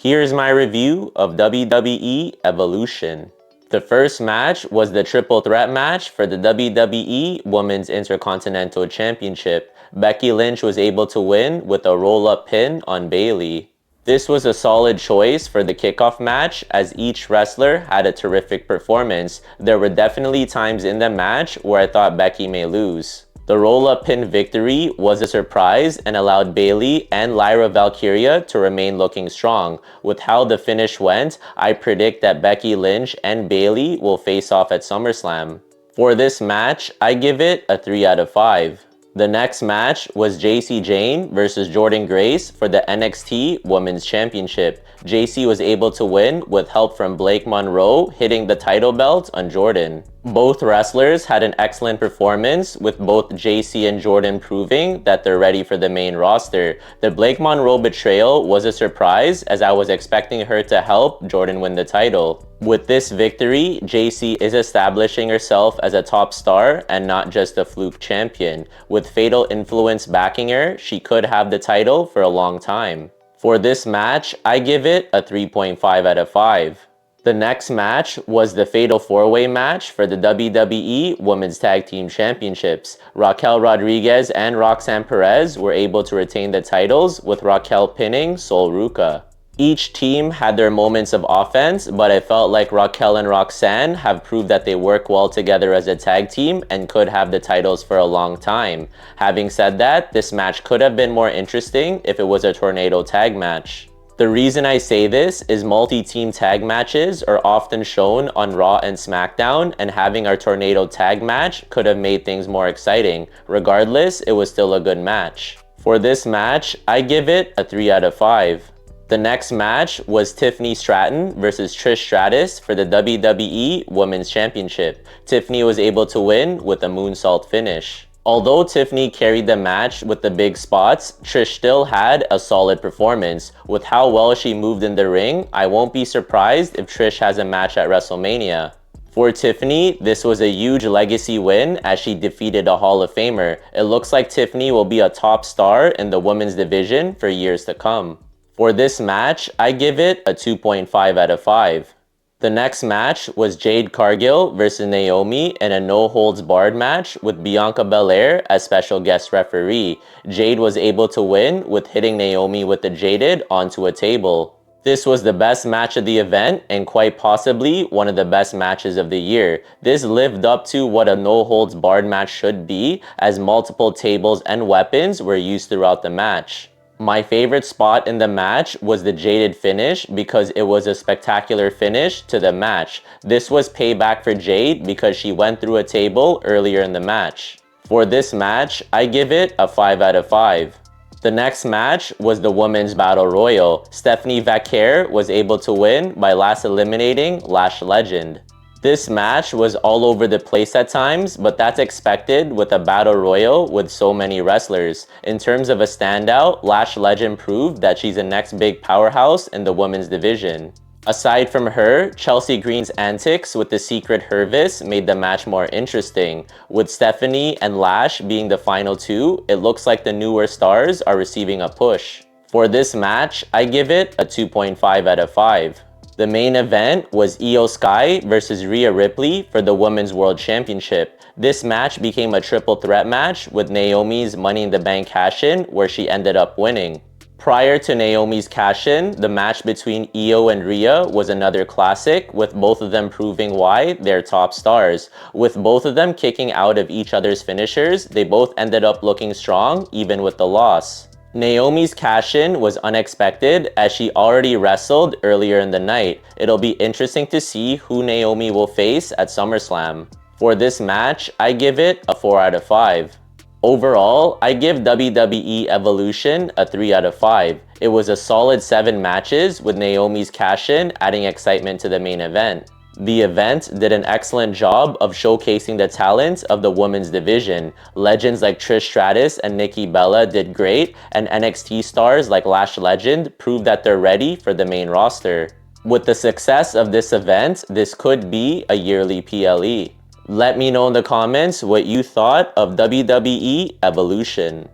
Here's my review of WWE Evolution. The first match was the triple threat match for the WWE Women's Intercontinental Championship. Becky Lynch was able to win with a roll-up pin on Bayley. This was a solid choice for the kickoff match as each wrestler had a terrific performance. There were definitely times in the match where I thought Becky may lose. The roll-up pin victory was a surprise and allowed Bayley and Lyra Valkyria to remain looking strong. With how the finish went, I predict that Becky Lynch and Bayley will face off at SummerSlam. For this match, I give it a 3 out of 5. The next match was JC Jane versus Jordynne Grace for the NXT Women's Championship. JC was able to win with help from Blake Monroe hitting the title belt on Jordynne. Both wrestlers had an excellent performance, with both JC and Jordynne proving that they're ready for the main roster. The Blake Monroe betrayal was a surprise as I was expecting her to help Jordynne win the title. With this victory, JC is establishing herself as a top star and not just a fluke champion. With Fatal Influence backing her, she could have the title for a long time. For this match, I give it a 3.5 out of 5. The next match was the Fatal 4-Way match for the WWE Women's Tag Team Championships. Raquel Rodriguez and Roxanne Perez were able to retain the titles, with Raquel pinning Sol Ruca. Each team had their moments of offense, but I felt like Raquel and Roxanne have proved that they work well together as a tag team and could have the titles for a long time. Having said that, this match could have been more interesting if it was a tornado tag match. The reason I say this is multi-team tag matches are often shown on Raw and SmackDown, and having our tornado tag match could have made things more exciting. Regardless, it was still a good match. For this match, I give it a 3 out of 5. The next match was Tiffany Stratton versus Trish Stratus for the WWE Women's Championship. Tiffany was able to win with a moonsault finish. Although Tiffany carried the match with the big spots, Trish still had a solid performance. With how well she moved in the ring, I won't be surprised if Trish has a match at WrestleMania. For Tiffany, this was a huge legacy win as she defeated a Hall of Famer. It looks like Tiffany will be a top star in the women's division for years to come. For this match, I give it a 2.5 out of 5. The next match was Jade Cargill versus Naomi in a no-holds-barred match with Bianca Belair as special guest referee. Jade was able to win with hitting Naomi with the Jaded onto a table. This was the best match of the event and quite possibly one of the best matches of the year. This lived up to what a no-holds-barred match should be, as multiple tables and weapons were used throughout the match. My favorite spot in the match was the Jaded finish because it was a spectacular finish to the match. This was payback for Jade because she went through a table earlier in the match. For this match, I give it a 5 out of 5. The next match was the Women's Battle Royal. Stephanie Vaquer was able to win by last eliminating Lash Legend. This match was all over the place at times, but that's expected with a battle royal with so many wrestlers. In terms of a standout, Lash Legend proved that she's the next big powerhouse in the women's division. Aside from her, Chelsea Green's antics with the Secret Hervis made the match more interesting. With Stephanie and Lash being the final two, it looks like the newer stars are receiving a push. For this match, I give it a 2.5 out of 5. The main event was Io Sky versus Rhea Ripley for the Women's World Championship. This match became a triple threat match with Naomi's Money in the Bank cash-in, where she ended up winning. Prior to Naomi's cash-in, the match between Io and Rhea was another classic, with both of them proving why they're top stars. With both of them kicking out of each other's finishers, they both ended up looking strong even with the loss. Naomi's cash-in was unexpected as she already wrestled earlier in the night. It'll be interesting to see who Naomi will face at SummerSlam. For this match, I give it a 4 out of 5. Overall, I give WWE Evolution a 3 out of 5. It was a solid 7 matches with Naomi's cash-in adding excitement to the main event. The event did an excellent job of showcasing the talent of the women's division. Legends like Trish Stratus and Nikki Bella did great, and NXT stars like Lash Legend proved that they're ready for the main roster. With the success of this event, this could be a yearly PLE. Let me know in the comments what you thought of WWE Evolution.